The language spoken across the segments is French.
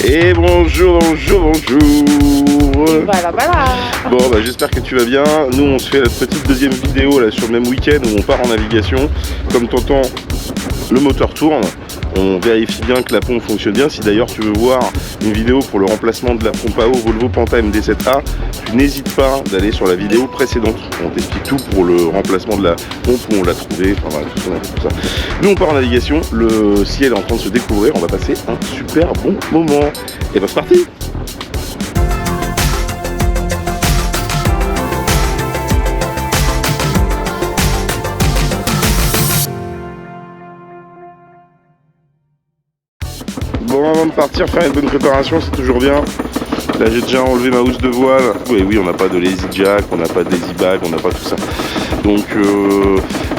Et bonjour. Voilà. Bon bah j'espère que tu vas bien. Nous on se fait la petite deuxième vidéo là sur le même week-end où on part en navigation. Comme t'entends, le moteur tourne. On vérifie bien que la pompe fonctionne bien. Si d'ailleurs tu veux voir une vidéo pour le remplacement de la pompe à eau Volvo Penta MD7A, tu n'hésites pas d'aller sur la vidéo précédente. On t'explique tout pour le remplacement de la pompe, où on l'a trouvé, enfin voilà, tout ça. Nous on part en navigation, le ciel est en train de se découvrir, on va passer un super bon moment. Et bah c'est parti! Bon, avant de partir, faire une bonne préparation, c'est toujours bien. Là, j'ai déjà enlevé ma housse de voile. Et oui, on n'a pas de lazy jack, on n'a pas de lazy bag, on n'a pas tout ça. Donc,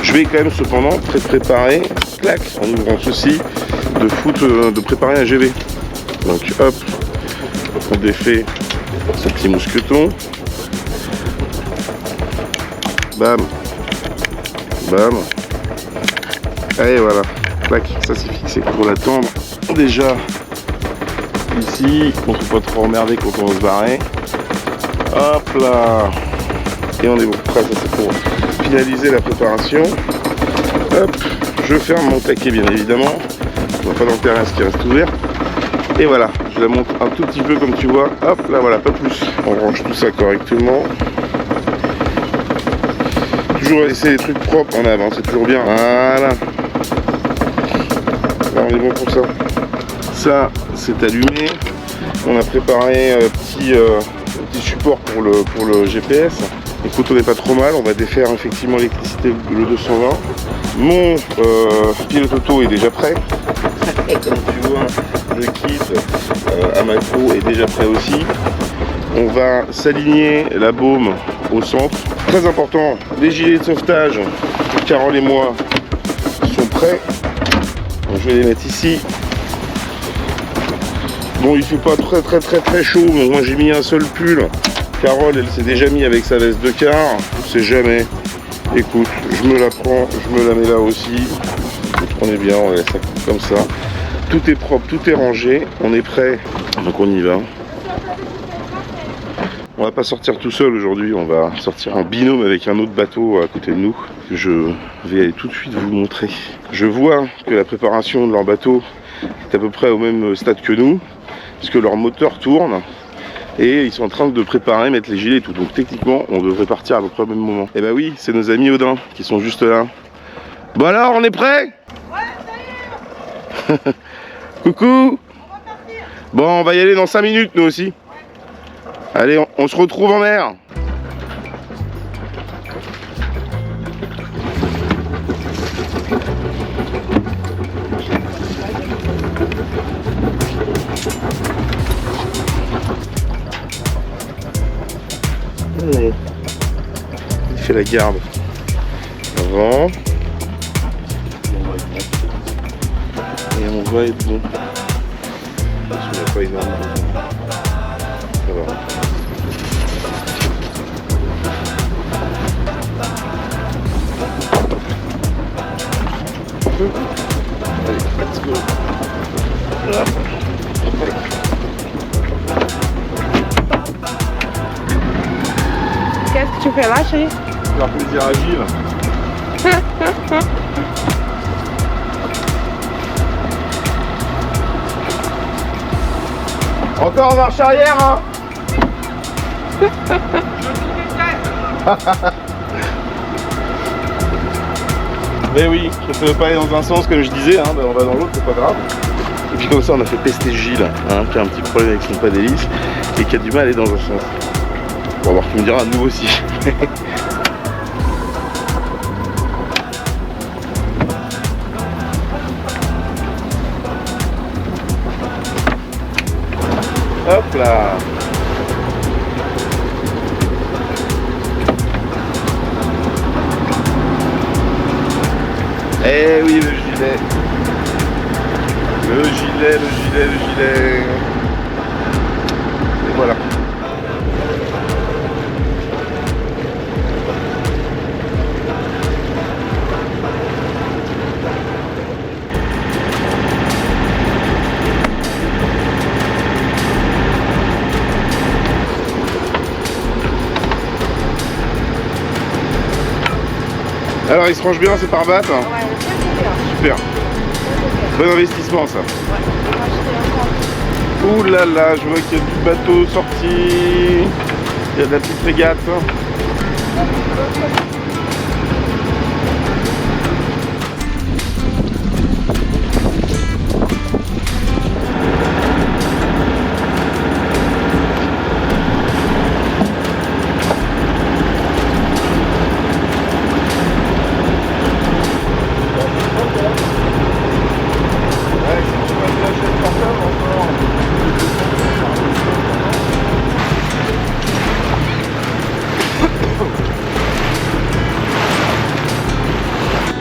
je vais quand même cependant préparer, clac, en ouvrant ceci, de préparer un GV. Donc, hop, on défait ce petit mousqueton. Bam, bam. Allez, voilà, clac, ça c'est fixé. Pour l'attendre. Déjà ici, on ne peut pas trop emmerder quand on va se barrer. Hop là. Et on est bon. Après, ça c'est pour finaliser la préparation. Hop, je ferme mon taquet bien évidemment. On va pas l'enterrer à ce qui reste ouvert. Et voilà, je la monte un tout petit peu comme tu vois. Hop là, voilà, pas plus. On range tout ça correctement. Toujours laisser les trucs propres en avant, c'est toujours bien. Voilà. Là, on est bon pour ça. Ça, c'est allumé. On a préparé un petit support pour le GPS. Écoute, on n'est pas trop mal. On va défaire effectivement l'électricité, le 220. Mon pilote auto est déjà prêt. Comme tu vois, le kit à macro est déjà prêt aussi. On va s'aligner la baume au centre. Très important, les gilets de sauvetage, Carole et moi, sont prêts. Donc, je vais les mettre ici. Bon, il fait pas très chaud, mais moi j'ai mis un seul pull. Carole, elle s'est déjà mis avec sa veste de car. On sait jamais. Écoute, je me la prends, je me la mets là aussi. On est bien, on laisse ça comme ça. Tout est propre, tout est rangé, on est prêt. Donc on y va. On va pas sortir tout seul aujourd'hui, on va sortir en binôme avec un autre bateau à côté de nous. Je vais aller tout de suite vous montrer. Je vois que la préparation de leur bateau est à peu près au même stade que nous, puisque leur moteur tourne et ils sont en train de préparer, mettre les gilets et tout. Donc techniquement, on devrait partir à peu près au même moment. Et bah oui, c'est nos amis Odin qui sont juste là. Bon alors, on est prêts? Ouais, ça y est. Coucou. On va partir. Bon, on va y aller dans 5 minutes nous aussi. Allez, on se retrouve en mer. Allez. Il fait la garde avant. Et on va être bon. Parce qu'il n'y a pas énormément de temps. Ça va. Allez, let's go. Hop. Qu'est-ce que tu fais là, chérie? Faire plaisir à Gilles. Encore en marche arrière, hein. Mais oui, je ne peux pas aller dans un sens comme je disais, hein, ben on va dans l'autre, c'est pas grave. Et puis comme ça on a fait pester Gilles, hein, qui a un petit problème avec son pas d'hélice et qui a du mal à aller dans un sens. On va voir, tu me diras, nous aussi. Hop là. Eh oui, le gilet. Le gilet. Et voilà. Alors il se range bien, c'est par batte. Ouais, c'est bien. Super. Bon investissement ça. Ouais. Ouh là là, je vois qu'il y a du bateau sorti. Il y a de la petite frégate.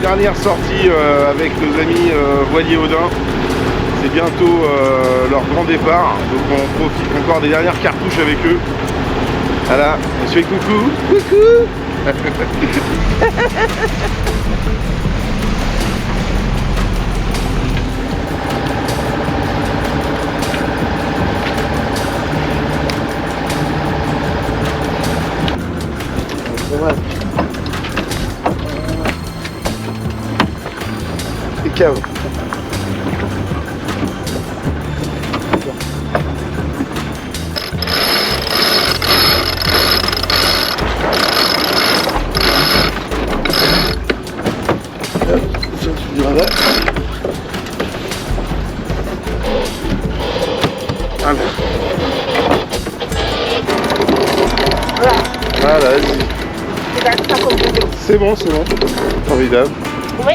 Dernière sortie avec nos amis voiliers Audin. C'est bientôt leur grand départ, donc on profite encore des dernières cartouches avec eux. Voilà, on se fait coucou. Coucou. C'est cave. Ça tu diras là. Allez. Voilà, vas-y. C'est bon, c'est bon. Formidable. Oui.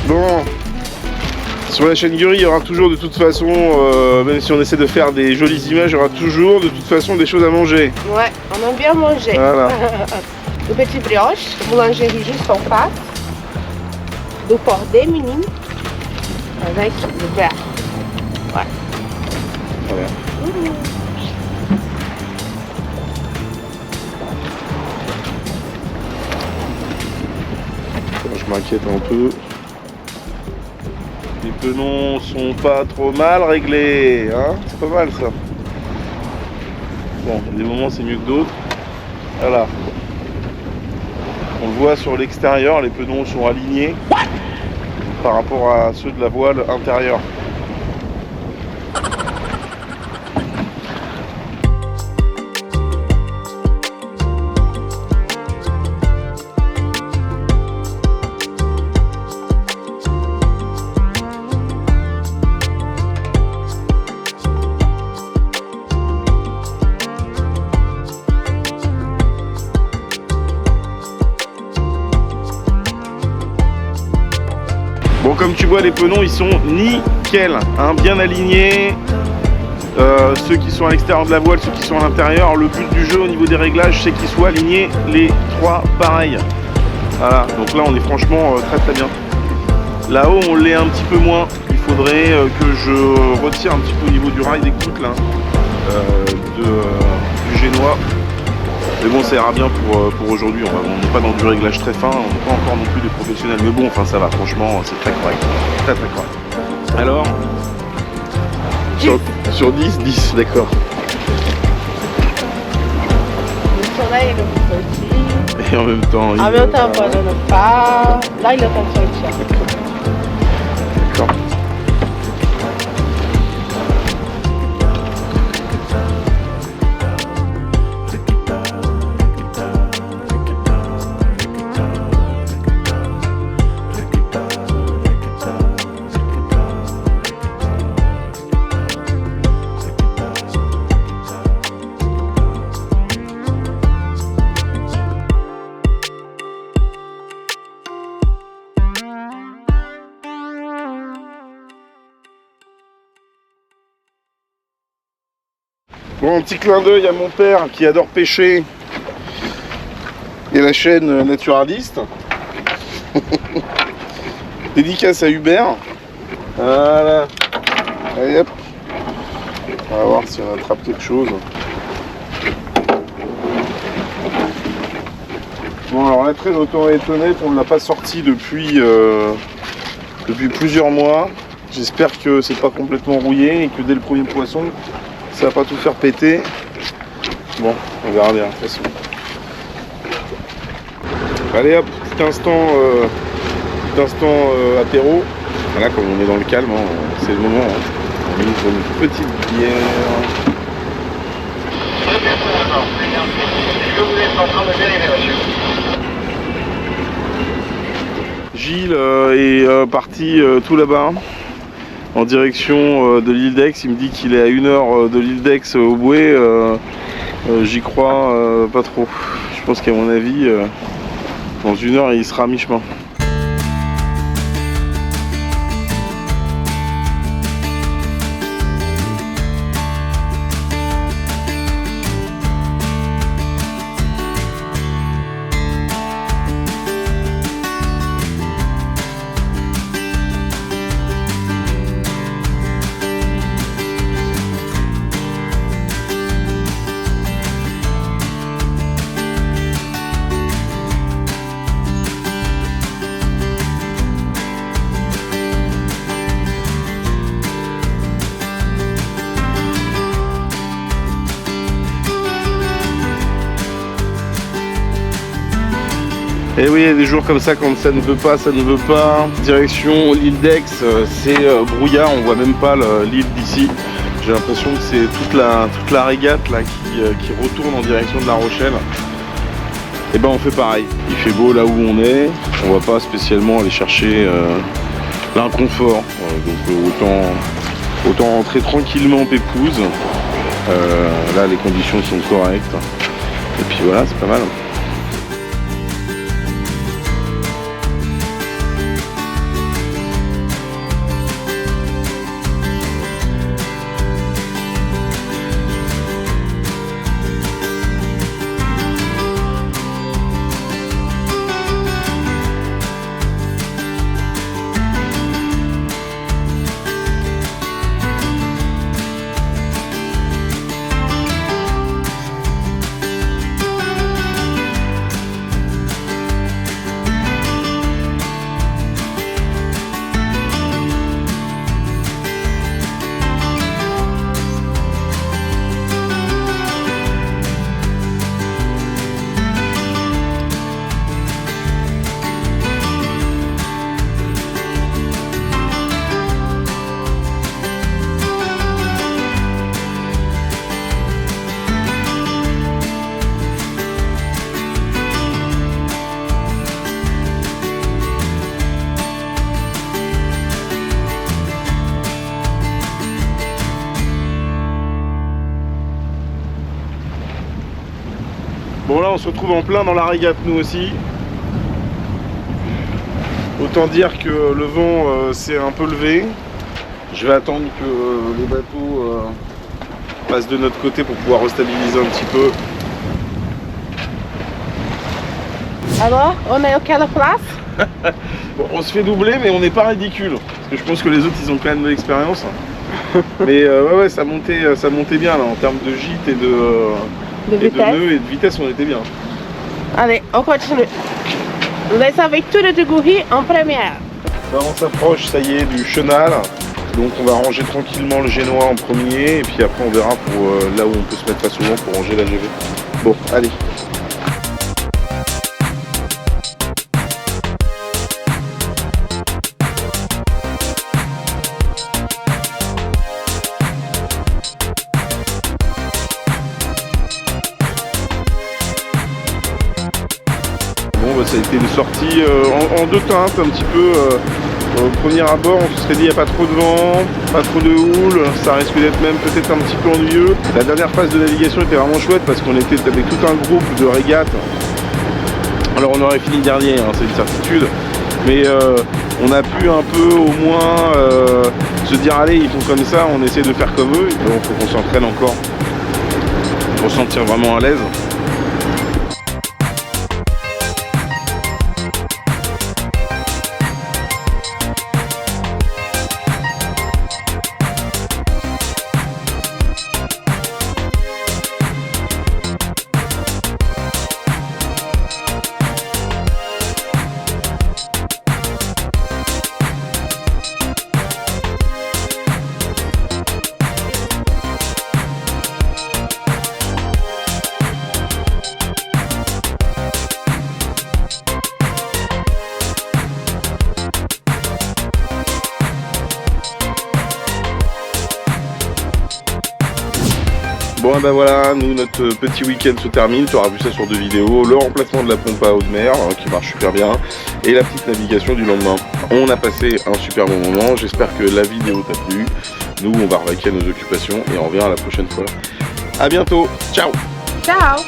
Bon, sur la chaîne Guri, il y aura toujours de toute façon, même si on essaie de faire des jolies images, il y aura toujours de toute façon des choses à manger. Ouais, on aime bien manger. Voilà. Le petit brioche, boulangerie juste en face. Du porc des mini avec du beurre. Ouais. Voilà. Je m'inquiète un peu. Les penons sont pas trop mal réglés, hein, c'est pas mal ça. Bon, il y a des moments c'est mieux que d'autres. Voilà. On le voit sur l'extérieur, les penons sont alignés par rapport à ceux de la voile intérieure. Bon, comme tu vois, les penons ils sont nickel, hein, bien alignés. Ceux qui sont à l'extérieur de la voile, ceux qui sont à l'intérieur. Le but du jeu au niveau des réglages, c'est qu'ils soient alignés les trois pareils. Voilà, donc là on est franchement très très bien. Là-haut on l'est un petit peu moins. Il faudrait que je retire un petit peu au niveau du rail d'écoute là, du génois. Mais bon, ça ira bien pour aujourd'hui. On n'est pas dans du réglage très fin, on n'est pas encore non plus des professionnels. Mais bon, enfin ça va, franchement, c'est très correct. Très très correct. Alors sur 10, 10, d'accord. Le soleil est le petit. Et en même temps, En même temps, on ne pas. Là, il est en train de sortir. D'accord. Bon, petit clin d'œil à mon père qui adore pêcher et la chaîne Naturaliste. Dédicace à Hubert. Voilà. Allez hop. On va voir si on attrape quelque chose. Bon, alors là, très étonné qu'on ne l'a pas sorti depuis depuis plusieurs mois. J'espère que c'est pas complètement rouillé et que dès le premier poisson, ça va pas tout faire péter. Bon, on verra bien de toute façon. Allez hop, petit instant apéro. Voilà, comme on est dans le calme, hein, c'est le moment. Hein. On ouvre une petite bière. Est-ce que vous êtes en train de dériver, monsieur? Gilles est parti tout là-bas en direction de l'île d'Aix. Il me dit qu'il est à 1 heure de l'île d'Aix au Bouet. J'y crois pas trop. Je pense qu'à mon avis, dans 1 heure, il sera à mi-chemin. Et oui, il y a des jours comme ça, quand ça ne veut pas, ça ne veut pas. Direction l'île d'Aix, c'est brouillard, on voit même pas l'île d'ici. J'ai l'impression que c'est toute la régate là, qui retourne en direction de La Rochelle. Et ben on fait pareil. Il fait beau là où on est, on va pas spécialement aller chercher l'inconfort. Donc autant rentrer tranquillement pépouze. Là les conditions sont correctes. Et puis voilà, c'est pas mal. Bon là on se retrouve en plein dans la régate nous aussi. Autant dire que le vent s'est un peu levé. Je vais attendre que les bateaux passent de notre côté pour pouvoir restabiliser un petit peu. Alors, on est à quelle place? Bon, on se fait doubler mais on n'est pas ridicule. Parce que je pense que les autres ils ont quand même de l'expérience. Mais ouais ça montait bien là en termes de gîte et de nœuds et de vitesse, on était bien. Allez, on continue. Les aventures du Goury en première. Là, on s'approche, ça y est, du chenal. Donc on va ranger tranquillement le génois en premier et puis après on verra pour là où on peut se mettre face au vent pour ranger la GV. Bon, allez. Ça a été une sortie en deux teintes un petit peu. Au premier abord, on se serait dit il n'y a pas trop de vent, pas trop de houle, ça risque d'être même peut-être un petit peu ennuyeux. La dernière phase de navigation était vraiment chouette parce qu'on était avec tout un groupe de régates. Alors on aurait fini dernier, hein, c'est une certitude. Mais on a pu un peu au moins se dire allez, ils font comme ça, on essaie de faire comme eux. Donc il faut qu'on s'entraîne encore pour se sentir vraiment à l'aise. Bon ben voilà, nous notre petit week-end se termine, tu auras vu ça sur 2 vidéos, le remplacement de la pompe à eau de mer qui marche super bien et la petite navigation du lendemain. On a passé un super bon moment, j'espère que la vidéo t'a plu. Nous on va revaquer à nos occupations et on revient à la prochaine fois. A bientôt, ciao. Ciao!